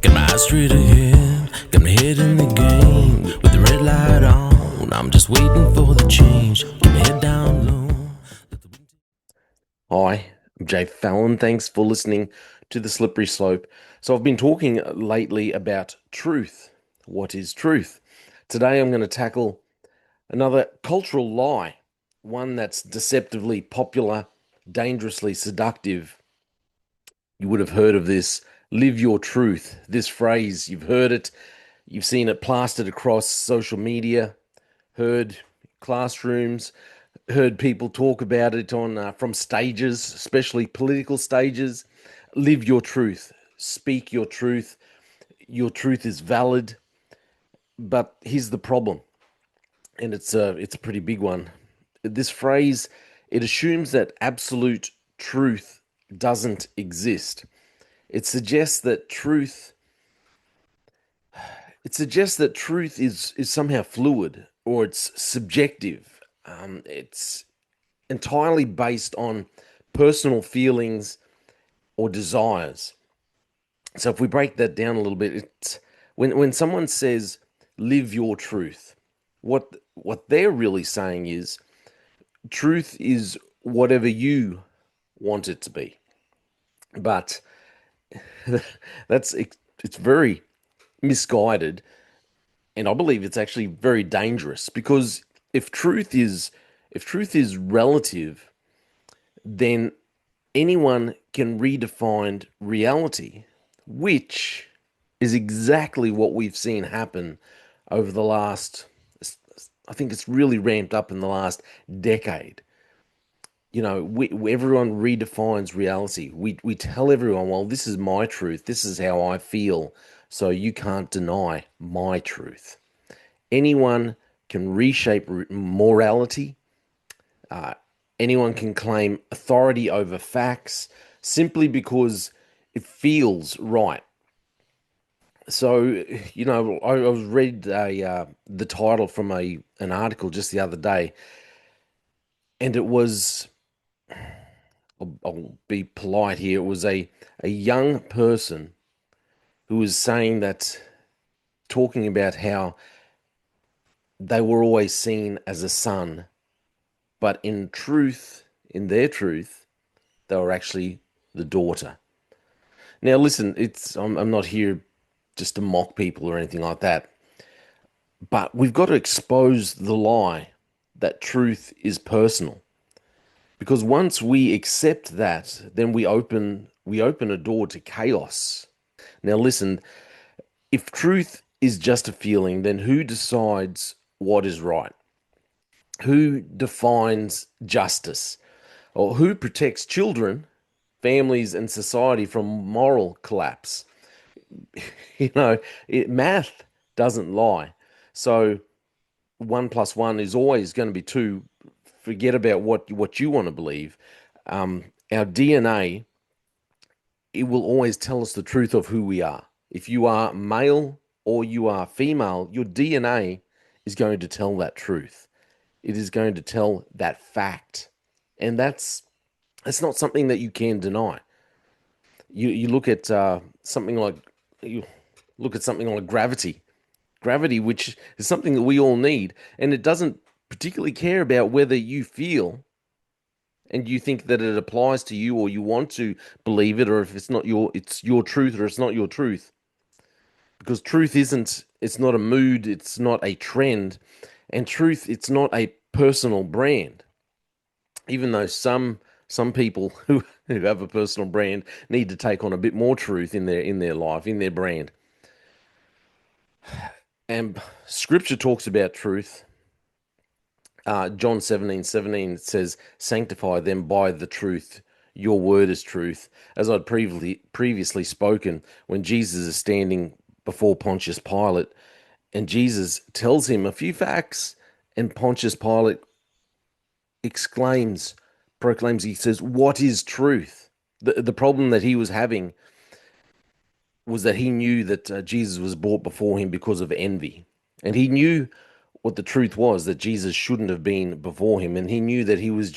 Got my eyes straight ahead, got my head in the game. With the red light on, I'm just waiting for the change. Keep my head down low. Hi, I'm Jay Fallon. Thanks for listening to The Slippery Slope. So, I've been talking lately about truth. What is truth? Today, I'm going to tackle another cultural lie, one that's deceptively popular, dangerously seductive. You would have heard of this: live your truth. This phrase, you've heard it, you've seen it plastered across social media, heard classrooms, heard people talk about it on from stages, especially political stages. Live your truth, speak your truth. Your truth is valid, but here's the problem, and it's a pretty big one. This phrase, it assumes that absolute truth doesn't exist. It suggests that truth is somehow fluid or it's subjective. It's entirely based on personal feelings or desires. So if we break that down a little bit, it's when someone says live your truth, what they're really saying is truth is whatever you want it to be. But it's very misguided, and I believe it's actually very dangerous because if truth is if truth is relative, then anyone can redefine reality, which is exactly what we've seen happen over the last, I think it's really ramped up in the last decade. Everyone redefines reality. We tell everyone, well, this is my truth. This is how I feel. So you can't deny my truth. Anyone can reshape morality. Uh, Anyone can claim authority over facts simply because it feels right. So, I was read the title from an article just the other day, and it was, I'll be polite here, it was a young person who was saying that, talking about how they were always seen as a son, but in their truth, they were actually the daughter. Now, listen, I'm not here just to mock people or anything like that, but we've got to expose the lie that truth is personal. Because once we accept that, then we open a door to chaos. Now, listen, if truth is just a feeling, then who decides what is right? Who defines justice? Or who protects children, families, and society from moral collapse? Math doesn't lie. So one plus one is always going to be two. Forget about what you want to believe. Our DNA, it will always tell us the truth of who we are. If you are male or you are female, your DNA is going to tell that truth. It is going to tell that fact, and that's not something that you can deny. You look at something like you look at something like gravity, which is something that we all need, and it doesn't particularly care about whether you feel and you think that it applies to you or you want to believe it, or if it's your truth or it's not your truth. Because truth isn't it's not a mood, it's not a trend, and truth, it's not a personal brand. Even though some people who have a personal brand need to take on a bit more truth in their life, in their brand. And scripture talks about truth. John 17:17 says, sanctify them by the truth. Your word is truth. As I'd previously spoken, when Jesus is standing before Pontius Pilate, and Jesus tells him a few facts, and Pontius Pilate exclaims, proclaims, he says, what is truth? The problem that he was having was that he knew that Jesus was brought before him because of envy. And he knew what the truth was, that Jesus shouldn't have been before him. And he knew that he was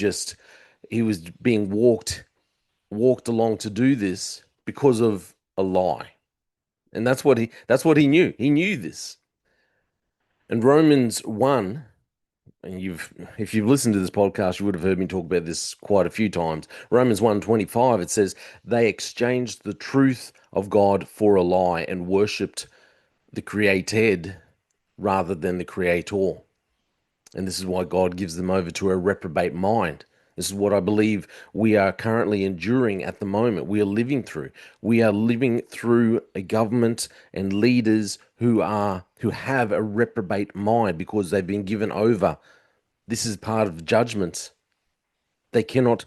being walked along to do this because of a lie. And that's what he knew. He knew this. And Romans 1, and if you've listened to this podcast, you would have heard me talk about this quite a few times. Romans 1:25, it says, they exchanged the truth of God for a lie and worshipped the created rather than the creator. And this is why God gives them over to a reprobate mind. This is what I believe we are currently enduring at the moment. We are living through. We are living through a government and leaders who have a reprobate mind because they've been given over. This is part of judgment. They cannot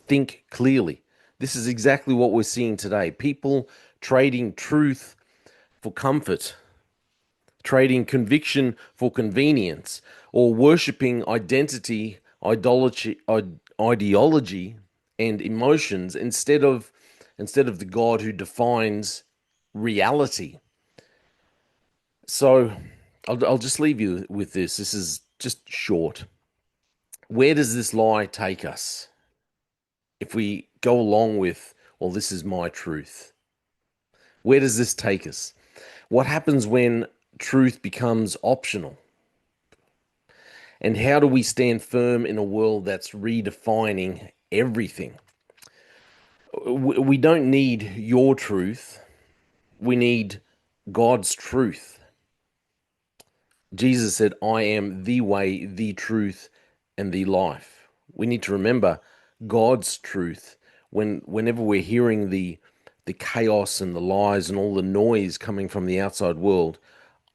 think clearly. This is exactly what we're seeing today. People trading truth for comfort, trading conviction for convenience, or worshipping identity, ideology, and emotions instead of the God who defines reality. So I'll just leave you with this. This is just short. Where does this lie take us? If we go along with, well, this is my truth, where does this take us? What happens when truth becomes optional? And how do we stand firm in a world that's redefining everything? We don't need your truth. We need God's truth. Jesus said, I am the way, the truth, and the life. We need to remember God's truth whenever we're hearing the chaos and the lies and all the noise coming from the outside world.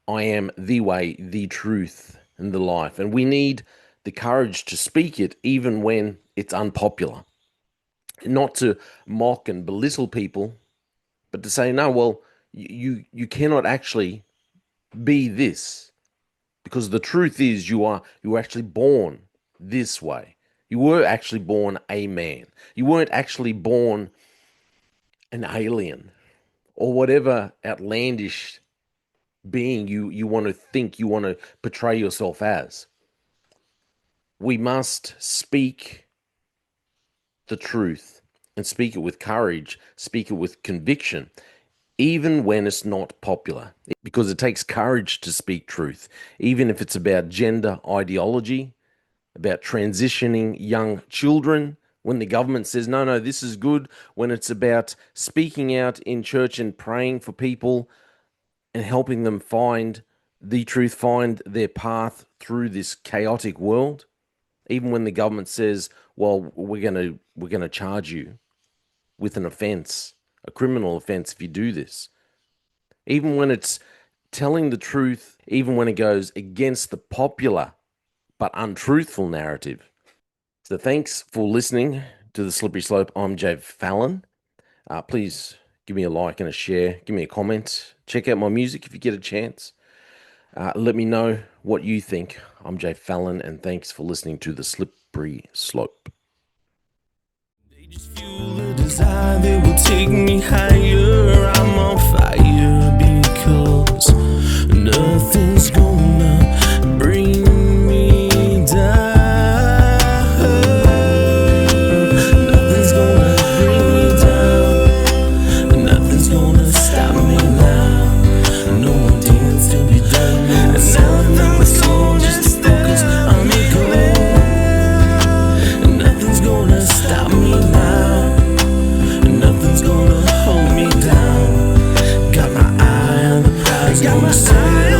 I am the way, the truth, and the life. And we need the courage to speak it even when it's unpopular. Not to mock and belittle people, but to say, no, well, you cannot actually be this. Because the truth is you were actually born this way. You were actually born a man. You weren't actually born an alien or whatever outlandish being you want to think, you want to portray yourself as. We must speak the truth and speak it with courage, speak it with conviction, even when it's not popular, because it takes courage to speak truth, even if it's about gender ideology, about transitioning young children, when the government says, no, this is good, when it's about speaking out in church and praying for people and helping them find the truth, find their path through this chaotic world, even when the government says, well, we're going to charge you with an offense, a criminal offense if you do this. Even when it's telling the truth, even when it goes against the popular but untruthful narrative. So thanks for listening to The Slippery Slope. I'm Jay Fallon. Please give me a like and a share. Give me a comment. Check out my music if you get a chance. Let me know what you think. I'm Jay Fallon, and thanks for listening to The Slippery Slope. They just fuel a desire that will take me higher. I'm on fire because nothing's gonna bring me down. Nothing's gonna bring me down. Nothing's gonna stop me now. No more deals to be done. No more nothing's gonna just focus on the goal. Nothing's gonna stop me now. Nothing's gonna hold me down. Got my eye on the prize. Got my eye